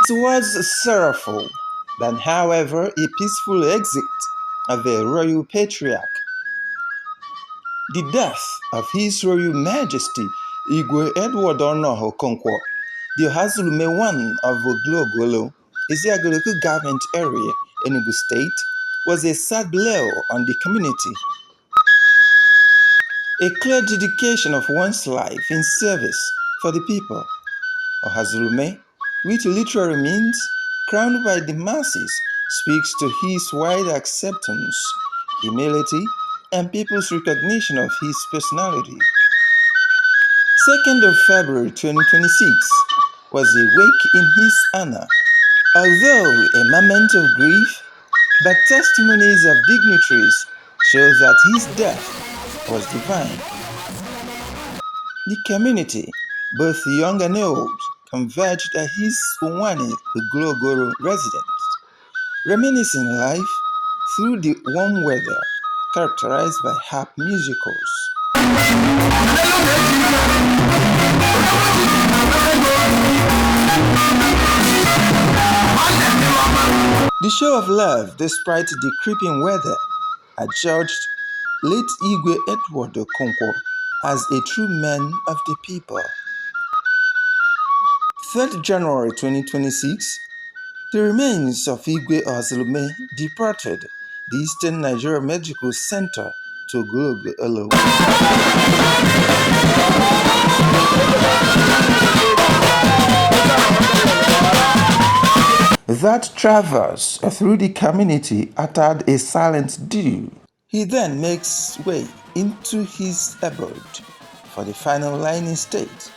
It was sorrowful, but however a peaceful exit of the royal patriarch. The death of His Royal Majesty Igwe Edward Okonkwo, the Ohazulume I of Oglogolo, Ezeagu government area, Enugu State, was a sad blow on the community. A clear dedication of one's life in service for the people. Ohazulume, which literally means crowned by the masses, speaks to his wide acceptance, humility, and people's recognition of his personality. 2nd of February 2026 was a wake in his honor. Although a moment of grief, but testimonies of dignitaries show that his death was divine. The community, both young and old, converged at his Unwane Uglogoro residence, reminiscing life through the warm weather characterized by harp musicals. The show of love, despite the creeping weather, adjudged late Igwe Edward Okonkwo as a true man of the people. 3rd January 2026, the remains of Igwe Ohazulume departed the Eastern Nigeria Medical Center to Oglogolo. That traverse through the community uttered a silent due. He then makes way into his abode for the final landing state.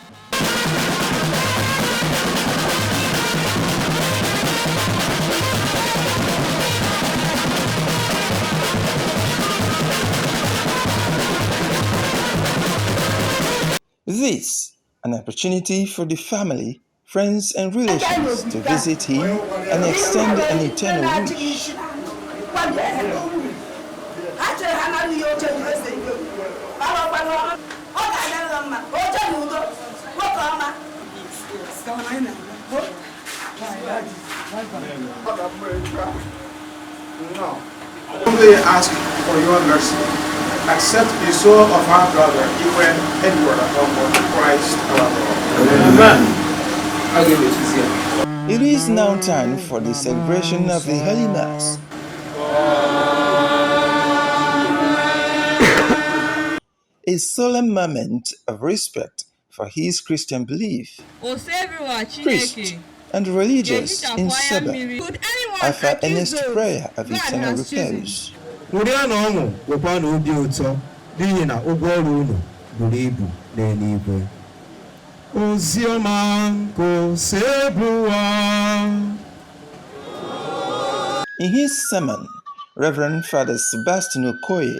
This, an opportunity for the family, friends, and relations to visit him and extend an eternal wish. Humbly ask for your mercy. Accept the soul of our brother, Igwe Edward Okonkwo, Christ our Lord. Amen. It is now time for the celebration of the Holy Mass. A solemn moment of respect for his Christian belief. Priests and religious in Seba offer earnest prayer of eternal repose. In his sermon, Reverend Father Sebastian Okoye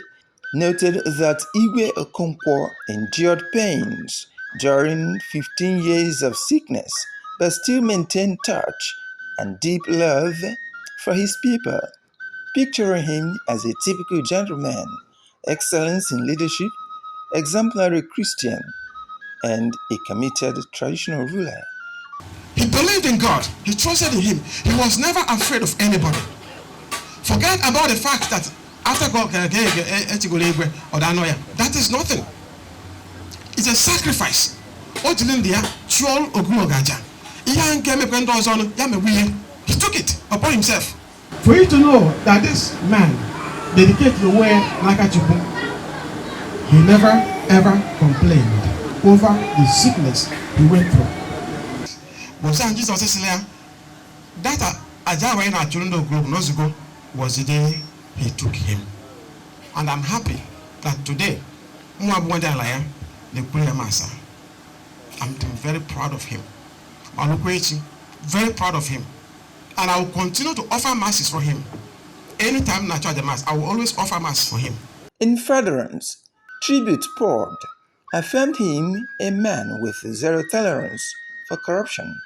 noted that Igwe Okonkwo endured pains during 15 years of sickness, but still maintained touch and deep love for his people, picturing him as a typical gentleman, excellence in leadership, exemplary Christian, and a committed traditional ruler. He believed in God. He trusted in Him. He was never afraid of anybody. Forget about the fact that after God, that is nothing. It's a sacrifice. He took it upon himself. For you to know that this man dedicated the way like a chipu, he never ever complained over the sickness he went through. That was the day he took him. And I'm happy that today, the prayer master, I'm very proud of him. I'm very proud of him. And I will continue to offer masses for him. Anytime I charge the mass, I will always offer mass for him. In furtherance, tribute poured affirmed him a man with zero tolerance for corruption.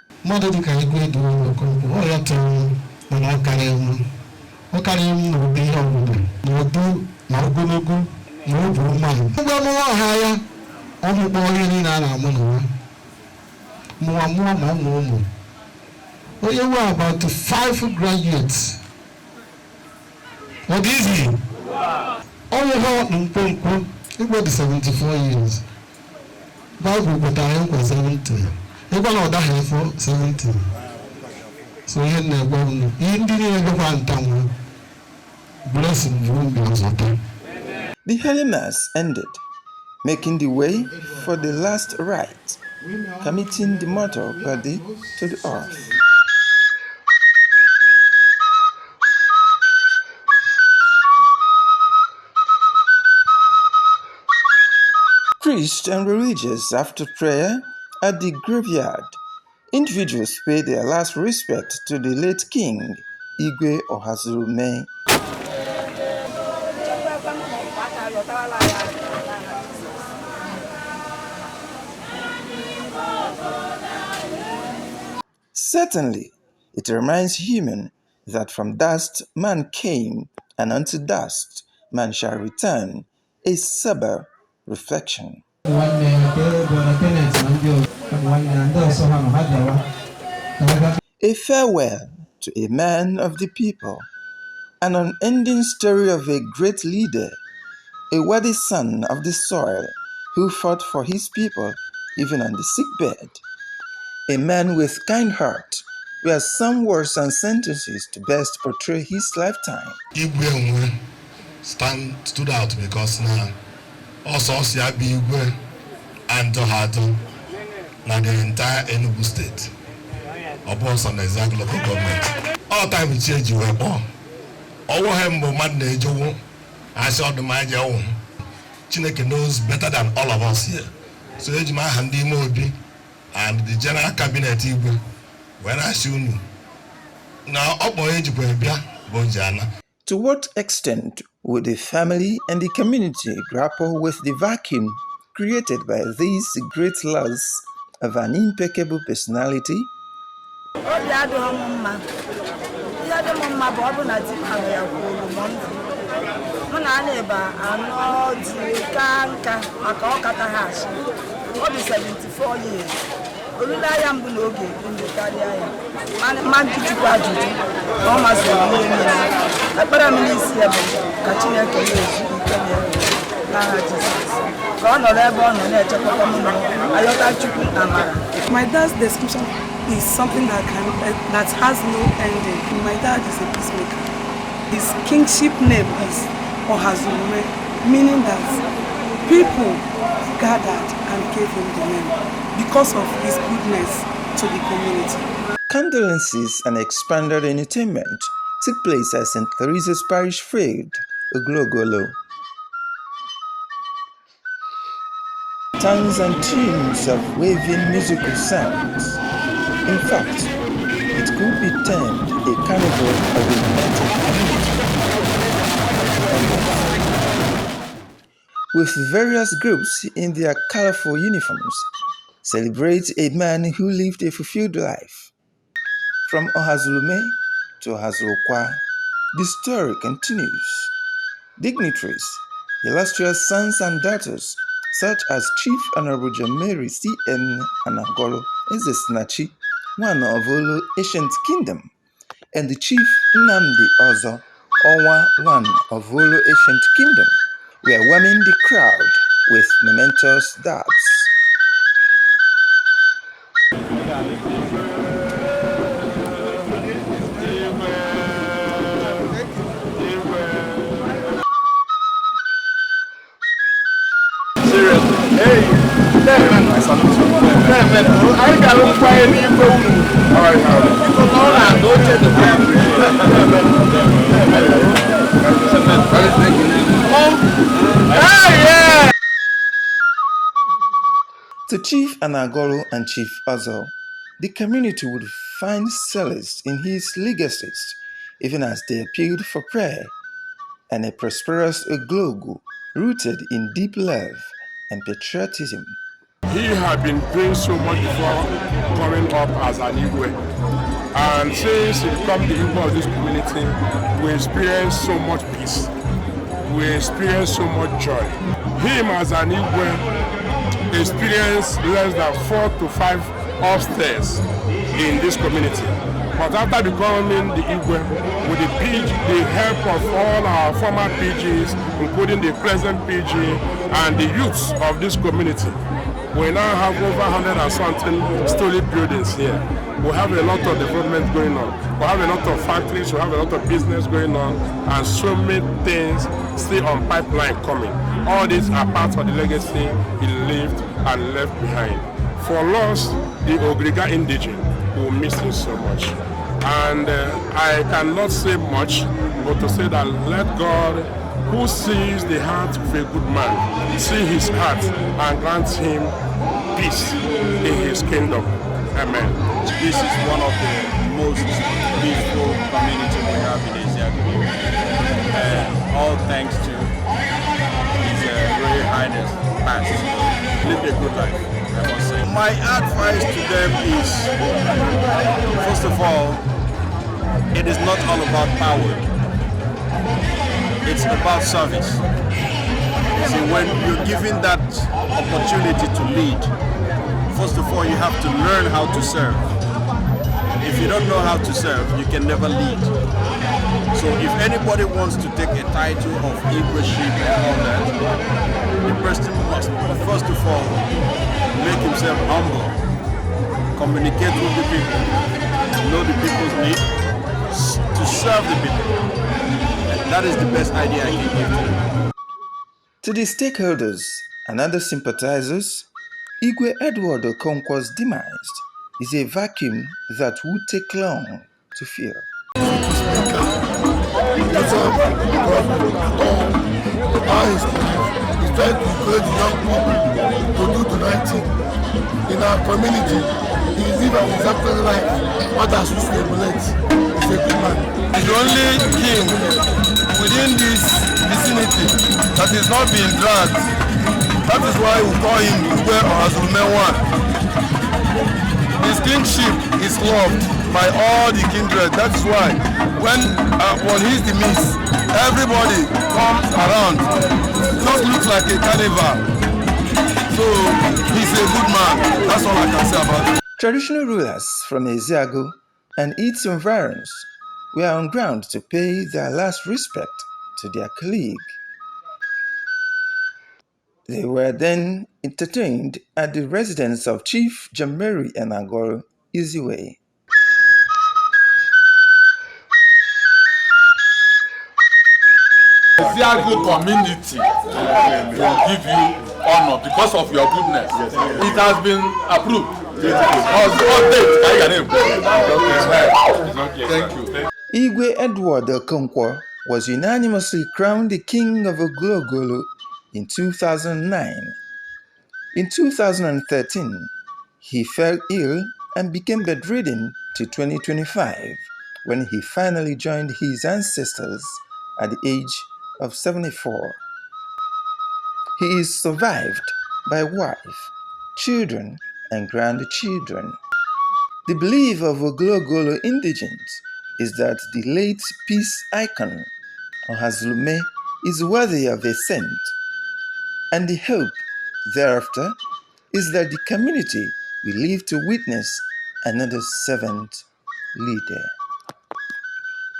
We were about 5 graduates. What is he? All of our Okonkwo, he was 74 years. Bible, but I am 70. He got all that for 70. So he never won. He didn't ever want to bless him. The Holy Mass ended, making the way for the last rite, committing the mortal body to the earth. Priests and religious, after prayer at the graveyard, individuals pay their last respect to the late king, Igwe Ohazurume. Certainly, it reminds human that from dust man came, and unto dust man shall return, a sober reflection. A farewell to a man of the people, an unending story of a great leader, a worthy son of the soil who fought for his people even on the sickbed. A man with kind heart, where some words and sentences to best portray his lifetime. Igwe stood out because now also Igwe and Tohato now the entire Enugu state upon some Ezeagu local government. All time we change you were all. Over him man nejo I saw the mind your own. Chineke knows better than all of us here. So Ejima Handi Mobi and the general cabinet Igwe when I show you. Now up Bonjana. To what extent would the family and the community grapple with the vacuum created by these great loss of an impeccable personality? My dad's description is something that has no ending. My dad is a peacemaker. His kingship name is Ohazurume, meaning that people gathered and gave him the name because of his goodness to the community. Condolences and expanded entertainment took place at St. Teresa's Parish Field, Oglogolo. Tongues and tunes of waving musical sounds. In fact, it could be termed a carnival of a united community. With various groups in their colorful uniforms, celebrate a man who lived a fulfilled life. From Ohazurume to Ohazurukwa, the story continues. Dignitaries, illustrious sons and daughters, such as Chief Honorable John Mary C.N. Anagolo Ezesinachi, one of Olu Ancient Kingdom, and the Chief Nnamdi Ozo, Owa, one of Olu Ancient Kingdom, were warming the crowd with momentous dabs. To Chief Anagolo and Chief Ozo, the community would find solace in his legacies, even as they appealed for prayer and a prosperous Igwe rooted in deep love and patriotism. He had been doing so much before coming up as an Igwe. And since he became the Igwe of this community, we experienced so much peace. We experienced so much joy. Him as an Igwe experienced less than 4 to 5 upstairs in this community. But after becoming the Igwe, with the help of all our former PGs, including the present PG and the youths of this community, we now have over 100 and something story buildings here. We have a lot of development going on. We have a lot of factories, we have a lot of business going on, and so many things still on pipeline coming. All these are part of the legacy he lived and left behind. For us, the Ogriga indigene, we will miss him so much. And I cannot say much, but to say that let God, who sees the heart of a good man, see his heart and grant him peace in his kingdom. Amen. This is one of the most peaceful communities we have in Ezeagu. All thanks to His Royal Highness past. Lived a good life, I must say. My advice to them is, first of all, it is not all about power. It's about service. See, when you're given that opportunity to lead, first of all, you have to learn how to serve. If you don't know how to serve, you can never lead. So if anybody wants to take a title of leadership and all that, the person must, first of all, make himself humble, communicate with the people, know the people's needs, to serve the people. And that is the best idea I can give to them. To the stakeholders and other sympathizers, Igwe Edward Okonkwo's demise is a vacuum that would take long to fill. That's all government at all. How is trying to encourage the young people to do the right thing. In our community, he is even exemplary life. What does we emulate? He's a good man. He's the only king within this vicinity that is not being dragged. That is why we call him Igwe or His kingship is loved by all the kindred. That's why when on his demise, everybody comes around. It just looks like a carnival. So he's a good man. That's all I can say about it. Traditional rulers from Ezeagu and its environs were on ground to pay their last respect to their colleague. They were then entertained at the residence of Chief Jameri Enagoro, Ezeagu. Ezeagu community will give you honor because of your goodness. It has been approved. Thank you. Igwe Edward Okonkwo was unanimously crowned the King of Oglogolo in 2009. In 2013, he fell ill and became bedridden till 2025, when he finally joined his ancestors at the age of 74. He is survived by wife, children, and grandchildren. The belief of Oglogolo indigents is that the late peace icon, Ohazulume, is worthy of a saint, and the hope thereafter is that the community will live to witness another servant leader.